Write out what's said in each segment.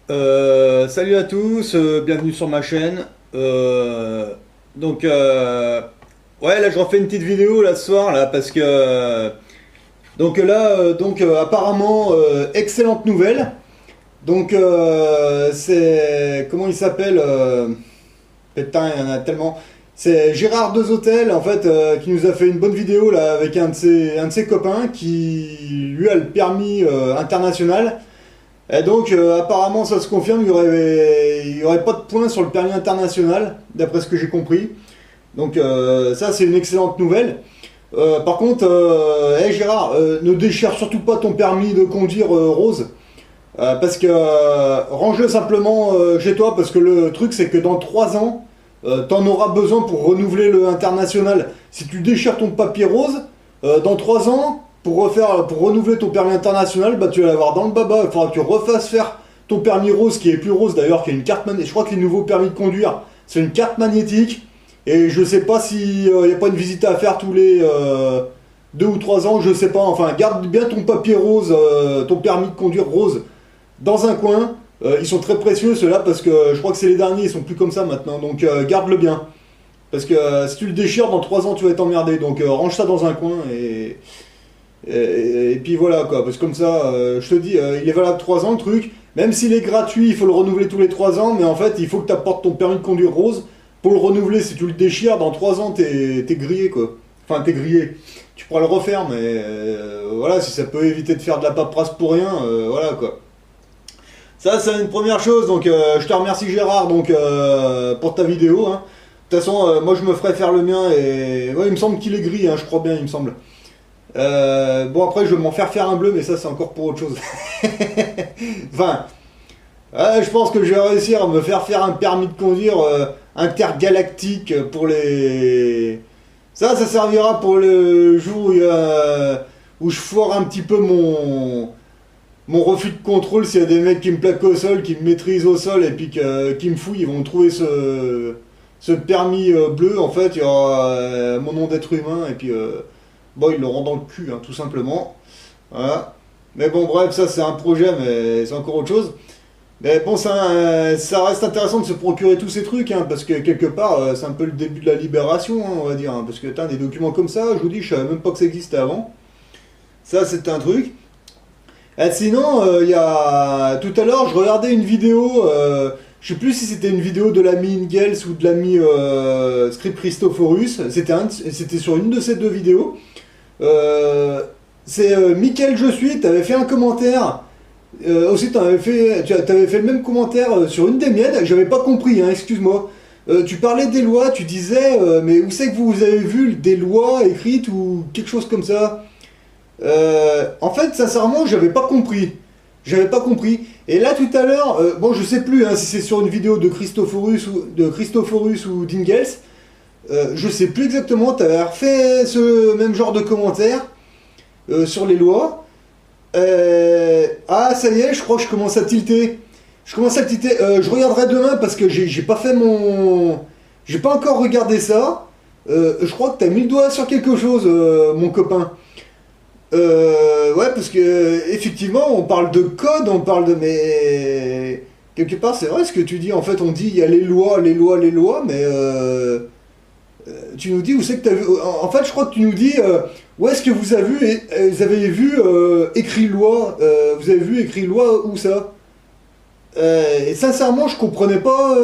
Salut à tous, bienvenue sur ma chaîne. Donc, ouais, là je refais une petite vidéo là ce soir là parce que apparemment excellente nouvelle. Donc c'est comment il s'appelle putain, il y en a tellement. C'est Gérard Hôtel en fait qui nous a fait une bonne vidéo là avec un de ses copains qui lui a le permis international. Et donc, apparemment, ça se confirme, il y aurait pas de points sur le permis international, d'après ce que j'ai compris. Donc, ça, c'est une excellente nouvelle. Par contre, hey Gérard, ne déchire surtout pas ton permis de conduire rose. Parce que range-le simplement chez toi, parce que le truc, c'est que dans 3 ans, t'en auras besoin pour renouveler le international. Si tu déchires ton papier rose, dans 3 ans, pour renouveler ton permis international, bah, tu vas l'avoir dans le baba. Il faudra que tu refasses faire ton permis rose, qui est plus rose d'ailleurs, qui est une carte magnétique. Je crois que les nouveaux permis de conduire, c'est une carte magnétique. Et je sais pas si il n'y a pas une visite à faire tous les 2 ou 3 ans, je sais pas. Enfin, garde bien ton papier rose, ton permis de conduire rose, dans un coin. Ils sont très précieux ceux-là parce que je crois que c'est les derniers, ils sont plus comme ça maintenant. Donc garde-le bien. Parce que si tu le déchires, dans 3 ans, tu vas être emmerdé. Donc range ça dans un coin et puis voilà quoi. Parce que comme ça, je te dis, il est valable 3 ans le truc. Même s'il est gratuit, il faut le renouveler tous les 3 ans. Mais en fait, il faut que tu apportes ton permis de conduire rose pour le renouveler. Si tu le déchires, dans 3 ans, t'es grillé quoi. Enfin, t'es grillé. Tu pourras le refaire, mais voilà, si ça peut éviter de faire de la paperasse pour rien, voilà quoi. Ça, c'est une première chose. Donc, je te remercie Gérard donc, pour ta vidéo, hein. De toute façon, moi je me ferai faire le mien et ouais, il me semble qu'il est gris, hein, je crois bien, il me semble. Bon, après, je vais m'en faire un bleu, mais ça, c'est encore pour autre chose. Enfin, je pense que je vais réussir à me faire un permis de conduire intergalactique pour les. Ça servira pour le jour où je foire un petit peu mon refus de contrôle. S'il y a des mecs qui me plaquent au sol, qui me maîtrisent au sol et puis qui me fouillent, ils vont trouver ce permis bleu. En fait, il y aura mon nom d'être humain et puis bon, ils l'auront dans le cul, hein, tout simplement. Voilà. Mais bon, bref, ça c'est un projet, mais c'est encore autre chose. Mais bon, ça reste intéressant de se procurer tous ces trucs, hein, parce que quelque part, c'est un peu le début de la libération, hein, on va dire. Hein, parce que t'as des documents comme ça, je vous dis, je savais même pas que ça existait avant. Ça, c'est un truc. Sinon, il y a tout à l'heure, je regardais une vidéo. Je sais plus si c'était une vidéo de l'ami Ingels ou de l'ami Script Christophorus. C'était sur une de ces deux vidéos. Euh, c'est Mickaël Je suis. T'avais fait un commentaire. Aussi, t'avais fait le même commentaire sur une des miennes. J'avais pas compris. Hein, excuse-moi. Tu parlais des lois. Tu disais, mais où c'est que vous avez vu des lois écrites ou quelque chose comme ça? En fait, sincèrement, j'avais pas compris. J'avais pas compris. Et là, tout à l'heure, bon, je sais plus hein, si c'est sur une vidéo de Christophorus ou d'Ingels. Je sais plus exactement. T'avais refait ce même genre de commentaire sur les lois. Ah, ça y est, je crois que je commence à tilter. Je commence à tilter. Je regarderai demain parce que j'ai pas fait mon. J'ai pas encore regardé ça. Je crois que t'as mis le doigt sur quelque chose, mon copain. Ouais, parce que effectivement, on parle de code, on parle de. Mais. Quelque part, c'est vrai ce que tu dis. En fait, on dit il y a les lois, les lois, les lois, mais. Tu nous dis où c'est que tu as vu. En fait, je crois que tu nous dis où est-ce que vous avez vu écrit loi. Vous avez vu écrit loi où ça? Et sincèrement, je comprenais pas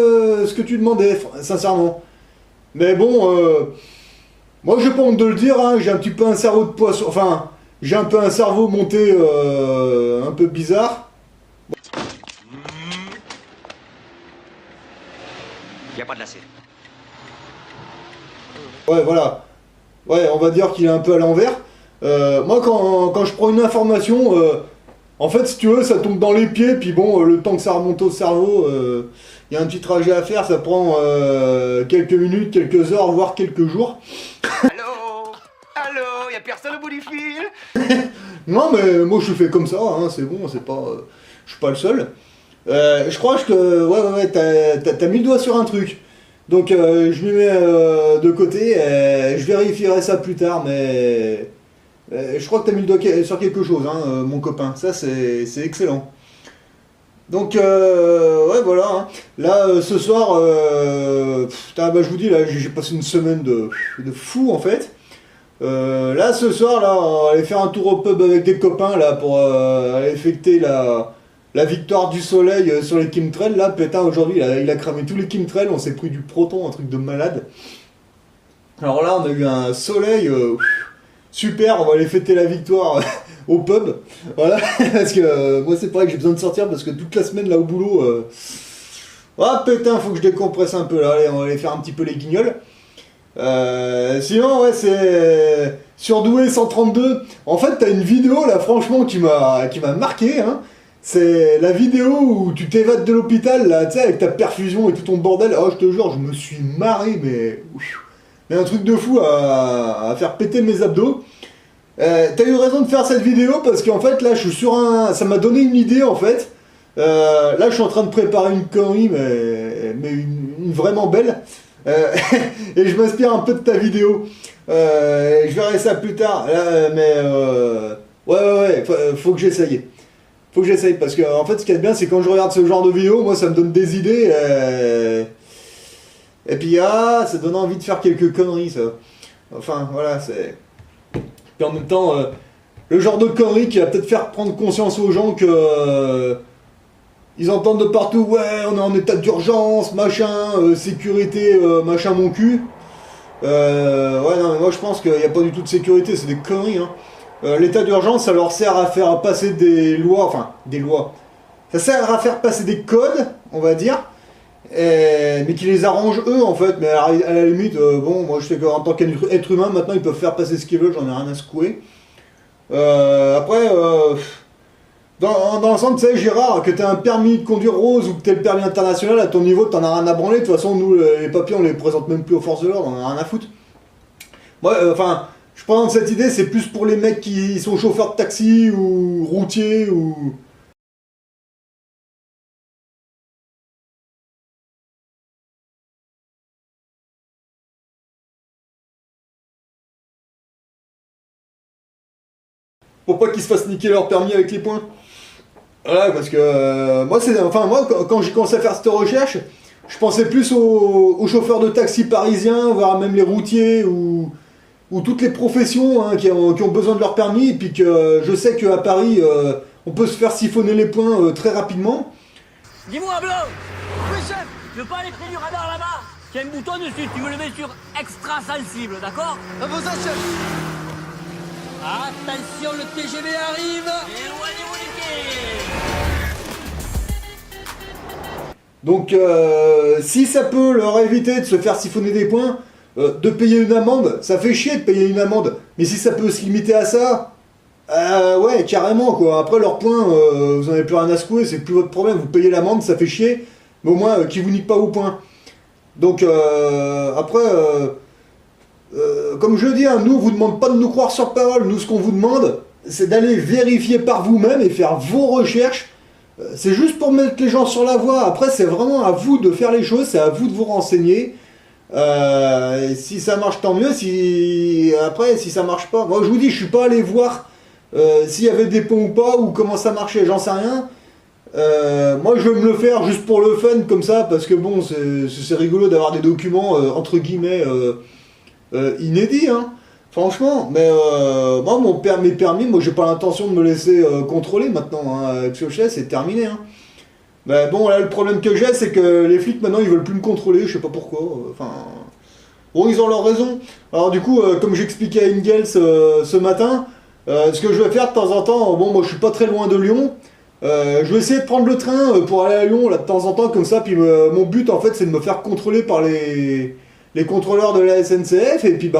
ce que tu demandais, sincèrement. Mais bon, moi j'ai pas honte de le dire, hein, j'ai un petit peu un cerveau de poisson. Enfin, j'ai un peu un cerveau monté un peu bizarre. Y a pas de lacet. Ouais, voilà. Ouais, on va dire qu'il est un peu à l'envers. Moi, quand je prends une information, en fait, si tu veux, ça tombe dans les pieds, puis bon, le temps que ça remonte au cerveau, il y a un petit trajet à faire, ça prend quelques minutes, quelques heures, voire quelques jours. Allô? Allô? Y a personne au bout du fil? Non, mais moi je fais comme ça, hein, c'est bon, c'est pas, je suis pas le seul. Je crois que, ouais, t'as mis le doigt sur un truc. Donc je m'y mets de côté, je vérifierai ça plus tard, mais je crois que t'as mis le doigt sur quelque chose, hein, mon copain. Ça, c'est excellent. Donc, ouais, voilà. Hein. Là, ce soir, putain, bah, je vous dis, là, j'ai passé une semaine de fou, en fait. Là, ce soir, là, on va aller faire un tour au pub avec des copains, là, pour aller fêter la victoire du soleil sur les chemtrails. Là, putain, aujourd'hui, il a cramé tous les chemtrails, on s'est pris du proton, un truc de malade. Alors là, on a eu un soleil super, on va aller fêter la victoire au pub. Voilà, parce que moi, c'est pareil que j'ai besoin de sortir, parce que toute la semaine, là, au boulot... Ah, putain, faut que je décompresse un peu, là. Allez, on va aller faire un petit peu les guignols. Sinon, ouais, c'est Surdoué 132. En fait, t'as une vidéo là, franchement, qui m'a marqué. Hein. C'est la vidéo où tu t'évades de l'hôpital là, tu sais, avec ta perfusion et tout ton bordel. Oh, je te jure, je me suis marré, mais un truc de fou à faire péter mes abdos. T'as eu raison de faire cette vidéo parce qu'en fait, là, je suis sur un. Ça m'a donné une idée en fait. Là, je suis en train de préparer une connerie, mais une vraiment belle. Et je m'inspire un peu de ta vidéo. Je verrai ça plus tard. Là, mais ouais, faut que j'essaye. Faut que j'essaye parce que en fait, ce qui est bien, c'est quand je regarde ce genre de vidéo, moi, ça me donne des idées. Et puis ça donne envie de faire quelques conneries, ça. Enfin, voilà, c'est. Puis en même temps, le genre de conneries qui va peut-être faire prendre conscience aux gens que. Ils entendent de partout, ouais, on est en état d'urgence, machin, sécurité, machin mon cul. Ouais, non, mais moi je pense qu'il n'y a pas du tout de sécurité, c'est des conneries. Hein. L'état d'urgence, ça leur sert à faire passer des lois, enfin, des lois. Ça sert à faire passer des codes, on va dire, mais qui les arrangent eux, en fait. Mais à la limite, bon, moi je sais qu'en tant qu'être humain, maintenant ils peuvent faire passer ce qu'ils veulent, j'en ai rien à secouer. Après, dans l'ensemble, tu sais, Gérard, que t'as un permis de conduire rose ou que t'aies le permis international, à ton niveau, t'en as rien à branler. De toute façon, nous, les papiers, on les présente même plus aux forces de l'ordre, on en a rien à foutre. Moi, enfin, je présente cette idée, c'est plus pour les mecs qui sont chauffeurs de taxi ou routiers ou. Pour pas qu'ils se fassent niquer leur permis avec les points. Voilà, parce que moi, quand j'ai commencé à faire cette recherche, je pensais plus aux chauffeurs de taxi parisiens, voire même les routiers ou toutes les professions hein, qui ont besoin de leur permis, et puis que je sais qu'à Paris, on peut se faire siphonner les points très rapidement. Dis-moi, Blanc. Oui, chef. Je veux pas aller près du radar là-bas. Il y a un bouton dessus, tu me le mets sur extra sensible, d'accord? À vos ordres, chef. Attention, le TGV arrive. Éloignez-vous du quai. Donc, si ça peut leur éviter de se faire siphonner des points, de payer une amende, ça fait chier de payer une amende. Mais si ça peut se limiter à ça, ouais, carrément, quoi. Après, leurs points, vous en avez plus rien à secouer, c'est plus votre problème. Vous payez l'amende, ça fait chier, mais au moins, qu'ils vous niquent pas aux points. Donc, après, comme je dis, hein, nous, on vous demande pas de nous croire sur parole. Nous, ce qu'on vous demande, c'est d'aller vérifier par vous-même et faire vos recherches. C'est juste pour mettre les gens sur la voie. Après, c'est vraiment à vous de faire les choses, c'est à vous de vous renseigner. Si ça marche, tant mieux. Après, si ça marche pas, moi je vous dis, je suis pas allé voir s'il y avait des ponts ou pas, ou comment ça marchait, j'en sais rien. Moi, je vais me le faire juste pour le fun, comme ça, parce que bon, c'est rigolo d'avoir des documents entre guillemets inédits, hein. Franchement, mais moi, mes permis, moi, j'ai pas l'intention de me laisser contrôler maintenant. Hein, avec ce que je sais, c'est terminé. Hein. Mais bon, là, le problème que j'ai, c'est que les flics, maintenant, ils veulent plus me contrôler. Je sais pas pourquoi. Enfin, bon, ils ont leur raison. Alors, du coup, comme j'expliquais à Ingels ce matin, ce que je vais faire de temps en temps, bon, moi, je suis pas très loin de Lyon. Je vais essayer de prendre le train pour aller à Lyon, là, de temps en temps, comme ça. Puis mon but, en fait, c'est de me faire contrôler par les contrôleurs de la SNCF. Et puis,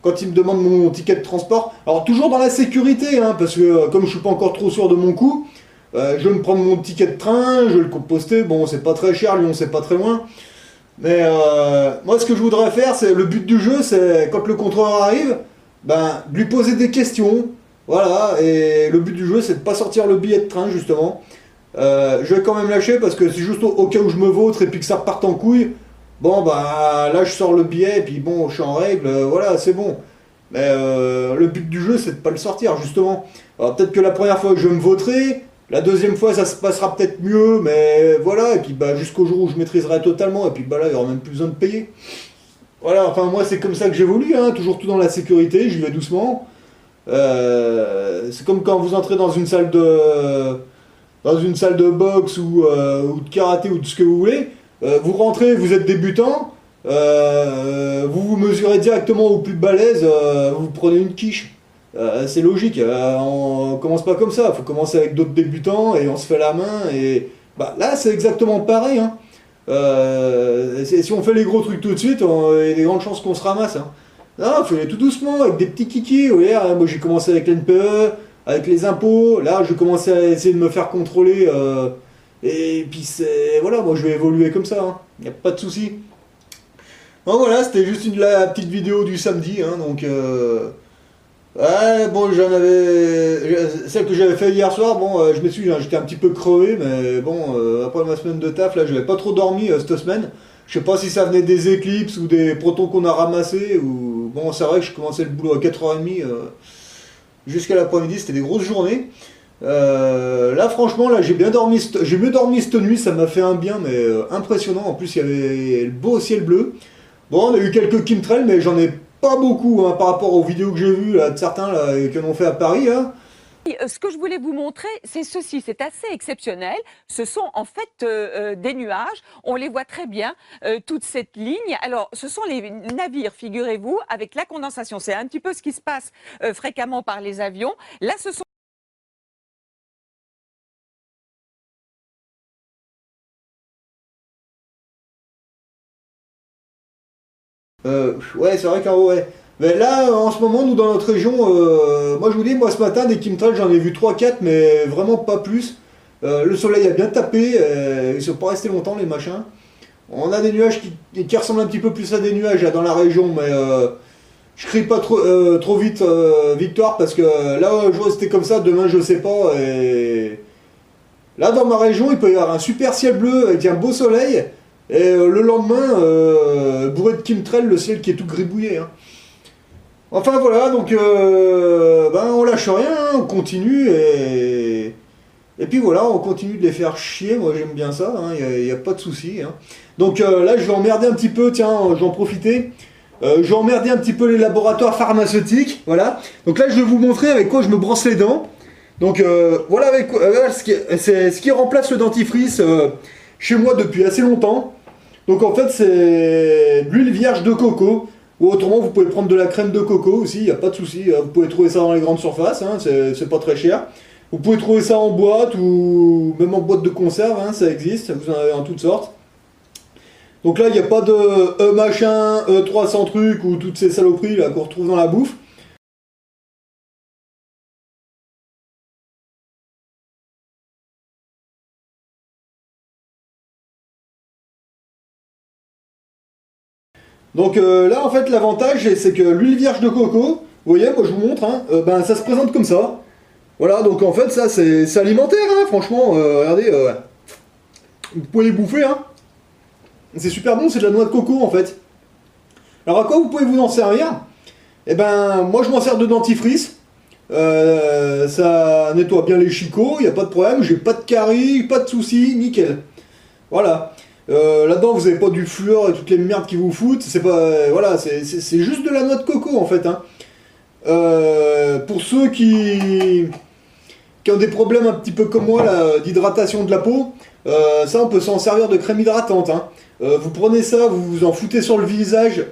quand ils me demandent mon ticket de transport, alors toujours dans la sécurité, hein, parce que comme je suis pas encore trop sûr de mon coup, je vais me prendre mon ticket de train, je vais le composter, bon c'est pas très cher, Lyon c'est pas très loin, mais moi ce que je voudrais faire, c'est le but du jeu, c'est quand le contrôleur arrive, de lui poser des questions, voilà, et le but du jeu c'est de pas sortir le billet de train justement, je vais quand même lâcher parce que c'est juste au cas où je me vautre et puis que ça reparte en couille. Bon, là, je sors le billet, et puis bon, je suis en règle, voilà, c'est bon. Mais le but du jeu, c'est de pas le sortir, justement. Alors, peut-être que la première fois, je vais me vautrer, La deuxième fois, ça se passera peut-être mieux, mais voilà. Et puis bah, jusqu'au jour où je maîtriserai totalement, et puis bah là, il n'y aura même plus besoin de payer. Voilà, enfin moi c'est comme ça que j'évolue, hein, toujours tout dans la sécurité, j'y vais doucement. C'est comme quand vous entrez dans une salle de boxe ou de karaté ou de ce que vous voulez. Vous rentrez, vous êtes débutant, vous vous mesurez directement au plus balèze, vous prenez une quiche. C'est logique, on commence pas comme ça, il faut commencer avec d'autres débutants et on se fait la main. Et bah, là c'est exactement pareil. Hein. Si on fait les gros trucs tout de suite, il y a des grandes chances qu'on se ramasse. Hein. Non, il faut aller tout doucement, avec des petits kikis. Vous voyez, moi j'ai commencé avec l'NPE, avec les impôts. Là, je commençais à essayer de me faire contrôler. Et puis, voilà, moi je vais évoluer comme ça. Il n'y a pas de souci. Donc voilà, c'était juste la petite vidéo du samedi. Hein, donc, ouais, bon, celle que j'avais fait hier soir, bon, je m'excuse, j'étais un petit peu crevé, mais bon, après ma semaine de taf, là, j'avais pas trop dormi cette semaine. Je sais pas si ça venait des éclipses ou des protons qu'on a ramassés, ou... Bon, c'est vrai que je commençais le boulot à 4h30 jusqu'à l'après-midi, c'était des grosses journées. Là, franchement, là, j'ai mieux dormi cette nuit, ça m'a fait un bien, mais impressionnant. En plus, il y avait le beau ciel bleu. Bon, on a eu quelques chemtrails, mais j'en ai pas beaucoup hein, par rapport aux vidéos que j'ai vues là, de certains là, qui en ont fait à Paris. Hein. Ce que je voulais vous montrer, c'est ceci, c'est assez exceptionnel. Ce sont en fait des nuages, on les voit très bien, toute cette ligne. Alors, ce sont les navires, figurez-vous, avec la condensation. C'est un petit peu ce qui se passe fréquemment par les avions. Là, ce sont... Ouais, c'est vrai qu'en haut, ouais. Mais là, en ce moment, nous, dans notre région, moi, je vous dis, moi, ce matin, des chemtrails, j'en ai vu 3-4, mais vraiment pas plus. Le soleil a bien tapé, ils ne sont pas restés longtemps, les machins. On a des nuages qui ressemblent un petit peu plus à des nuages, là, dans la région, mais je crie pas trop vite victoire, parce que là, je rester comme ça, demain, je sais pas, et... Là, dans ma région, il peut y avoir un super ciel bleu avec un beau soleil, et le lendemain, bourré de chemtrails, le ciel qui est tout gribouillé. Hein. Enfin voilà, donc ben, on lâche rien, hein, on continue et puis voilà, on continue de les faire chier, moi j'aime bien ça, il n'y a pas de souci. Hein. Donc là je vais emmerder un petit peu, tiens, j'en profiter, je vais emmerder un petit peu les laboratoires pharmaceutiques, voilà. Donc là je vais vous montrer avec quoi je me brosse les dents. Donc voilà avec c'est ce qui remplace le dentifrice chez moi depuis assez longtemps. Donc en fait c'est l'huile vierge de coco. Ou autrement, vous pouvez prendre de la crème de coco aussi, il n'y a pas de souci. Vous pouvez trouver ça dans les grandes surfaces, hein, c'est pas très cher. Vous pouvez trouver ça en boîte ou même en boîte de conserve, hein, ça existe, vous en avez en toutes sortes. Donc là, il n'y a pas de machin, 300 trucs ou toutes ces saloperies là qu'on retrouve dans la bouffe. Donc là en fait l'avantage c'est que l'huile vierge de coco, vous voyez, moi je vous montre, hein, ben, ça se présente comme ça. Voilà, donc en fait ça c'est alimentaire, hein, franchement, regardez, vous pouvez les bouffer, hein. C'est super bon, c'est de la noix de coco en fait. Alors à quoi vous pouvez vous en servir? Eh ben moi je m'en sers de dentifrice, ça nettoie bien les chicots, il n'y a pas de problème, j'ai pas de caries, pas de soucis, nickel. Voilà. Là-dedans vous n'avez pas du fluor et toutes les merdes qui vous foutent, c'est pas, voilà, c'est juste de la noix de coco en fait. Hein. Pour ceux qui ont des problèmes un petit peu comme moi d'hydratation de la peau, ça on peut s'en servir de crème hydratante. Hein. Vous prenez ça, vous vous en foutez sur le visage,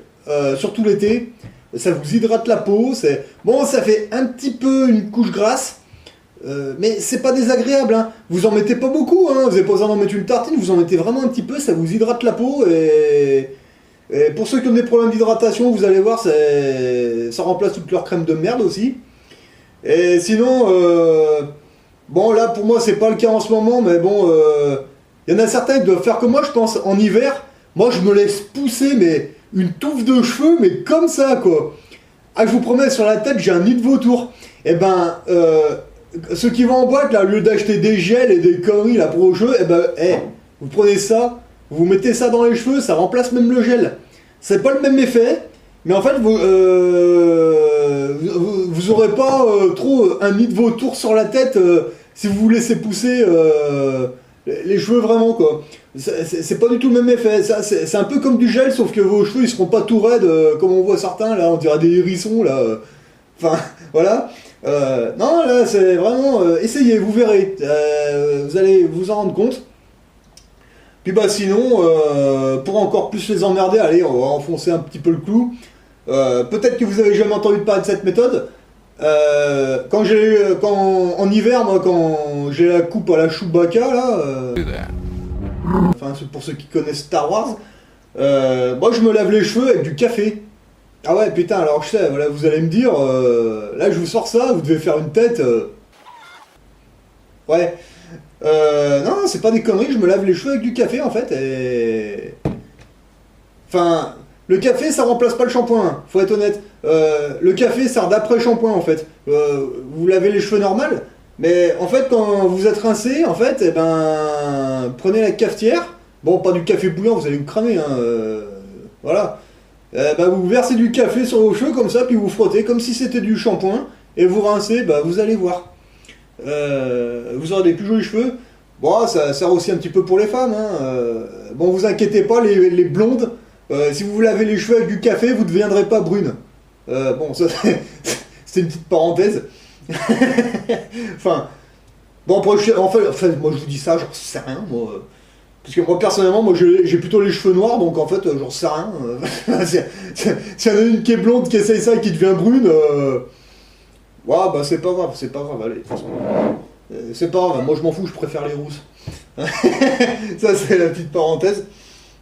surtout l'été, ça vous hydrate la peau, bon, ça fait un petit peu une couche grasse. Mais c'est pas désagréable, hein. Vous en mettez pas beaucoup, hein. Vous avez pas besoin d'en mettre une tartine, vous en mettez vraiment un petit peu, ça vous hydrate la peau et pour ceux qui ont des problèmes d'hydratation, vous allez voir, ça remplace toute leur crème de merde aussi. Et sinon, bon là pour moi c'est pas le cas en ce moment, mais bon, y en a certains qui doivent faire comme moi, je pense, en hiver, moi je me laisse pousser mais une touffe de cheveux, mais comme ça quoi. Ah je vous promets, sur la tête j'ai un nid de vautour. Et ben, ceux qui vont en boîte, là, au lieu d'acheter des gels et des conneries là pour vos cheveux, eh ben, vous prenez ça, vous mettez ça dans les cheveux, ça remplace même le gel. C'est pas le même effet, mais en fait, vous aurez pas trop un nid de vautour sur la tête si vous vous laissez pousser les cheveux vraiment, quoi. C'est pas du tout le même effet. Ça, c'est un peu comme du gel, sauf que vos cheveux, ils seront pas tout raides, comme on voit certains, là, on dirait des hérissons, là. Enfin, voilà. Non, là, c'est vraiment... essayez, vous verrez. Vous allez vous en rendre compte. Puis bah sinon, pour encore plus les emmerder, allez, on va enfoncer un petit peu le clou. Peut-être que vous avez jamais entendu parler de cette méthode. En hiver, moi, quand j'ai la coupe à la Chewbacca, là... enfin, c'est pour ceux qui connaissent Star Wars, moi, je me lave les cheveux avec du café. Ah ouais, putain, alors je sais, voilà, vous allez me dire, là, je vous sors ça, vous devez faire une tête... Ouais. Non, c'est pas des conneries, je me lave les cheveux avec du café, en fait, et... Enfin, le café, ça remplace pas le shampoing, hein, faut être honnête. Le café sert d'après-shampoing, en fait. Vous lavez les cheveux normal, mais en fait, quand vous êtes rincé, en fait, eh ben... Prenez la cafetière, bon, pas du café bouillant, vous allez vous cramer, hein, voilà. Bah, vous versez du café sur vos cheveux, comme ça, puis vous frottez, comme si c'était du shampoing, et vous rincez, bah, vous allez voir. Vous aurez des plus jolis cheveux. Bon, ça sert aussi un petit peu pour les femmes, hein. Bon, vous inquiétez pas, les blondes, si vous vous lavez les cheveux avec du café, vous ne deviendrez pas brune. Bon, ça, c'est une petite parenthèse. Enfin, bon, après, en fait, moi je vous dis ça, j'en sais rien, moi. Parce que moi, personnellement, moi j'ai plutôt les cheveux noirs, donc en fait, j'en sais rien. S'il y en a une qui est blonde, qui essaye ça et qui devient brune, ouais, bah c'est pas grave, allez, de toute façon. C'est pas grave, moi je m'en fous, je préfère les rousses. Ça, c'est la petite parenthèse.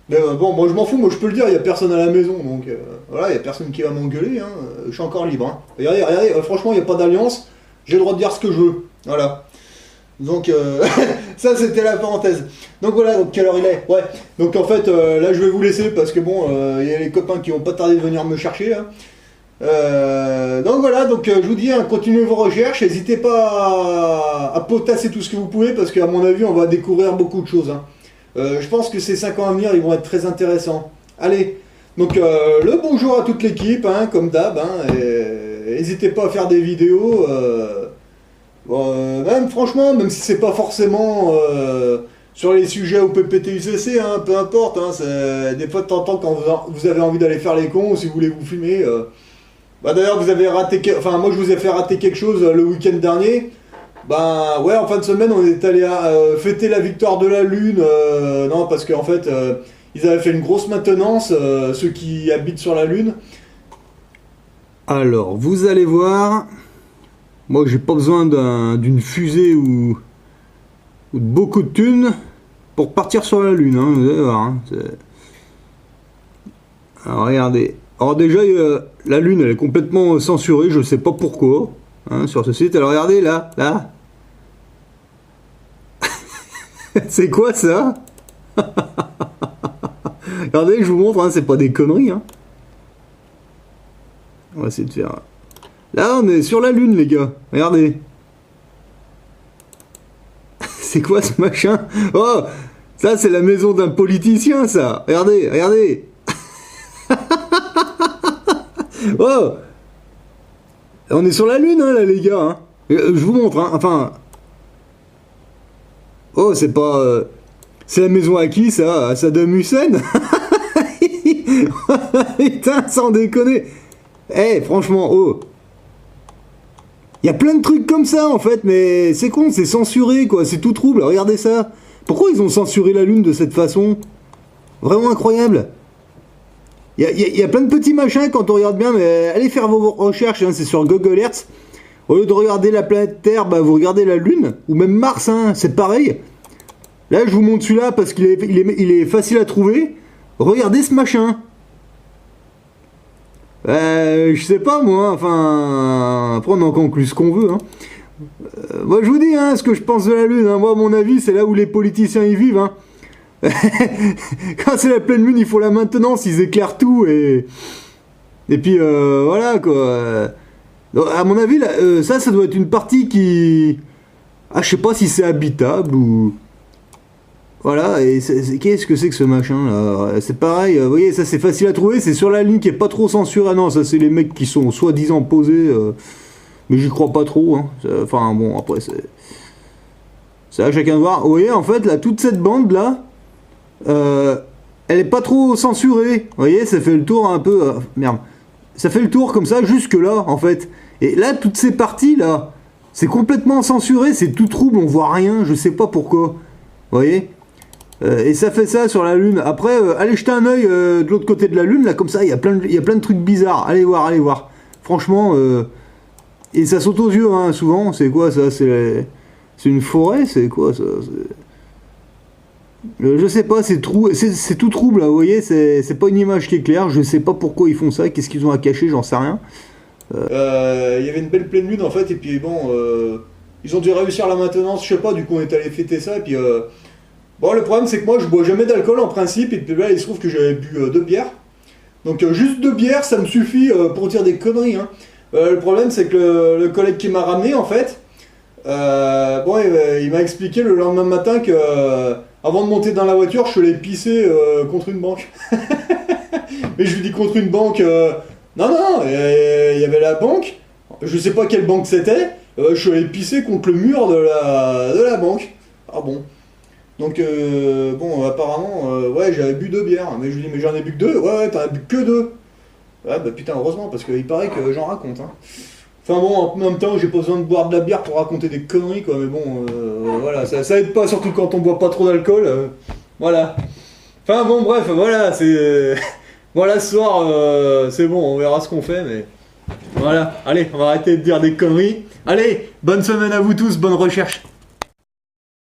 Mais bon, moi je m'en fous, moi je peux le dire, il n'y a personne à la maison, donc voilà, il n'y a personne qui va m'engueuler, hein, je suis encore libre. Hein. Regardez, franchement, il n'y a pas d'alliance, j'ai le droit de dire ce que je veux, voilà. Donc, ça c'était la parenthèse. Donc voilà, donc quelle heure il est? Ouais, donc en fait, là je vais vous laisser parce que bon, il y a les copains qui vont pas tarder de venir me chercher, hein. Donc voilà, donc je vous dis, hein, continuez vos recherches, n'hésitez pas à potasser tout ce que vous pouvez parce qu'à mon avis on va découvrir beaucoup de choses, hein. Je pense que ces 5 ans à venir ils vont être très intéressants. Allez, donc le bonjour à toute l'équipe, hein, comme d'hab, hein, n'hésitez pas à faire des vidéos, même franchement, même si c'est pas forcément sur les sujets au PPTUCC, hein, peu importe, hein, des fois de temps en temps quand vous avez envie d'aller faire les cons ou si vous voulez vous filmer. Bah d'ailleurs vous avez raté, enfin moi je vous ai fait rater quelque chose le week-end dernier. Bah ouais, en fin de semaine on est allé fêter la victoire de la Lune, non parce qu'en fait ils avaient fait une grosse maintenance, ceux qui habitent sur la Lune. Alors vous allez voir, moi j'ai pas besoin d'une fusée ou de beaucoup de thunes pour partir sur la Lune, hein, vous allez voir. Hein, alors regardez. Alors déjà, la Lune, elle est complètement censurée, je sais pas pourquoi, hein, sur ce site. Alors regardez, là. C'est quoi ça? Regardez, je vous montre, hein, c'est pas des conneries. Hein. On va essayer de faire... Là, on est sur la Lune, les gars. Regardez. C'est quoi ce machin? Oh, ça, c'est la maison d'un politicien, ça. Regardez. Oh, on est sur la Lune, hein, là, les gars. Hein. Je vous montre, hein, enfin... Oh, c'est pas... c'est la maison à qui, ça? À Saddam Hussein? Putain, sans déconner. Eh, franchement, oh. Il y a plein de trucs comme ça, en fait, mais c'est con, c'est censuré, quoi. C'est tout trouble, regardez ça. Pourquoi ils ont censuré la Lune de cette façon? Vraiment incroyable. Il y a plein de petits machins quand on regarde bien, mais allez faire vos recherches, hein, c'est sur Google Earth. Au lieu de regarder la planète Terre, bah, vous regardez la Lune, ou même Mars, hein, c'est pareil. Là, je vous montre celui-là parce qu'il est facile à trouver. Regardez ce machin. Je sais pas, moi, enfin... Après, on en conclut ce qu'on veut, hein. Moi, je vous dis, hein, ce que je pense de la Lune, hein. Moi, à mon avis, c'est là où les politiciens y vivent, hein. Quand c'est la pleine lune, il faut la maintenance, ils éclairent tout et puis voilà quoi. À mon avis, là, ça doit être une partie qui... Ah, je sais pas si c'est habitable ou... Voilà, et qu'est-ce que c'est que ce machin là? C'est pareil, vous voyez, ça c'est facile à trouver, c'est sur la ligne qui est pas trop censurée. Ah non, ça c'est les mecs qui sont soi-disant posés, mais j'y crois pas trop, hein. Enfin bon, après c'est... C'est à chacun de voir. Vous voyez, en fait, là, toute cette bande-là, elle est pas trop censurée. Vous voyez, ça fait le tour un peu... merde. Ça fait le tour comme ça, jusque-là, en fait. Et là, toutes ces parties-là, c'est complètement censuré, c'est tout trouble, on voit rien, je sais pas pourquoi. Vous voyez, et ça fait ça sur la Lune. Après, allez jeter un œil de l'autre côté de la Lune, là, comme ça, il y a plein de trucs bizarres. Allez voir. Franchement, et ça saute aux yeux, hein, souvent. C'est quoi, ça? C'est une forêt? C'est quoi, ça? Je sais pas, c'est tout trouble, là, vous voyez, c'est pas une image qui est claire, je sais pas pourquoi ils font ça, qu'est-ce qu'ils ont à cacher, j'en sais rien. Il y avait une belle pleine lune en fait, et puis bon, ils ont dû réussir la maintenance, je sais pas, du coup on est allé fêter ça, et puis bon, le problème c'est que moi je bois jamais d'alcool en principe, et puis là il se trouve que j'avais bu 2 bières, donc juste 2 bières ça me suffit pour dire des conneries, hein. Le problème c'est que le collègue qui m'a ramené en fait, bon, il m'a expliqué le lendemain matin que avant de monter dans la voiture, je suis allé pisser contre une banque. Mais je lui dis contre une banque. Non, il y avait la banque. Je sais pas quelle banque c'était. Je suis allé pisser contre le mur de la banque. Ah bon. Donc, bon, apparemment, ouais, j'avais bu 2 bières. Mais je lui dis, mais j'en ai bu que 2. Ouais, t'en as bu que 2. Ouais, bah putain, heureusement, parce qu'il paraît que j'en raconte, hein. Enfin bon, en même temps, j'ai pas besoin de boire de la bière pour raconter des conneries, quoi, mais bon, voilà, ça aide pas, surtout quand on boit pas trop d'alcool, voilà. Enfin bon, bref, voilà, c'est... voilà, ce soir, c'est bon, on verra ce qu'on fait, mais... Voilà, allez, on va arrêter de dire des conneries. Allez, bonne semaine à vous tous, bonne recherche.